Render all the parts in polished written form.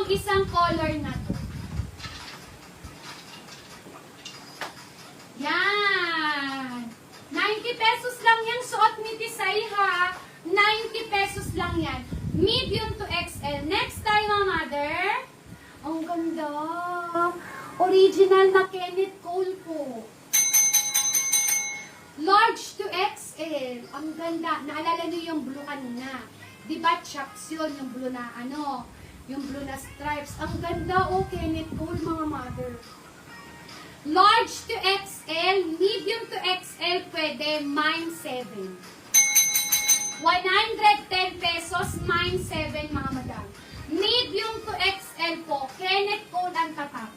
itong isang color na to. Yan. 90 pesos lang yan. Suot ni Tisay ha. 90 pesos lang yan. Medium to XL. Next tayo mga mother. Ang ganda. Original na Kenneth Cole po. Large to XL. Ang ganda. Naalala niyo yung blue kanina. Diba chops yun? Yung blue na ano? Yung blue na stripes. Ang ganda oh, Kenneth Cole mga mother. Large to XL, medium to XL, pwede, mine 7. 110 pesos, mine 7, mga madam. Medium to XL po, Kenneth Cole ang tatak.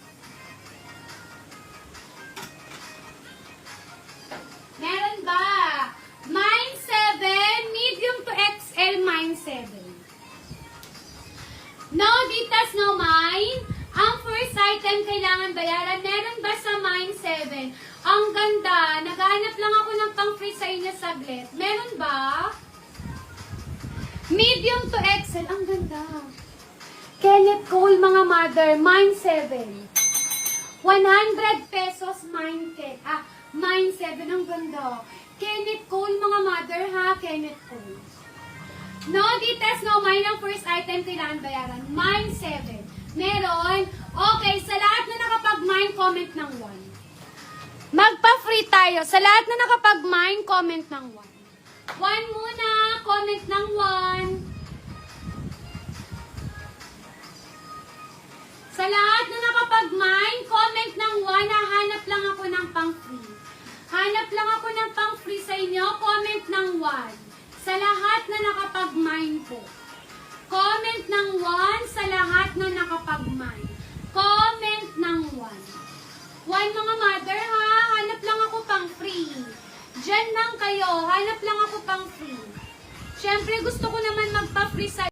Meron ba? Mine 7, medium to XL, mine 7. No ditas, no mine. Ang first item kailangan bayaran. Meron ba sa mine 7? Ang ganda. Naghahanap lang ako ng pang-free sa inyo saglit. Meron ba? Medium to XL. Ang ganda. Kenneth Cole, mga mother. Mine 7. 100 pesos, mine 10. Mine 7. Ang ganda. Kenneth Cole, mga mother ha. Kenneth Cole. No details, no mine. Ang first item kailangan bayaran. Mine 7. Meron. Okay, sa lahat na nakapag-mine, comment ng 1. Magpa-free tayo. Sa lahat na nakapag-mine, comment ng 1. 1 muna. Comment ng 1. Sa lahat na nakapag-mine, comment ng 1. Hanap lang ako ng pang-free. Hanap lang ako ng pang-free sa inyo. Comment ng 1. Sa lahat na nakapag-mine po. Comment ng 1 sa lahat na nakapag-mine. Comment ng 1. 1 mga mother ha. Hanap lang ako pang free. Diyan lang kayo. Hanap lang ako pang free. Siyempre gusto ko naman magpa-free sa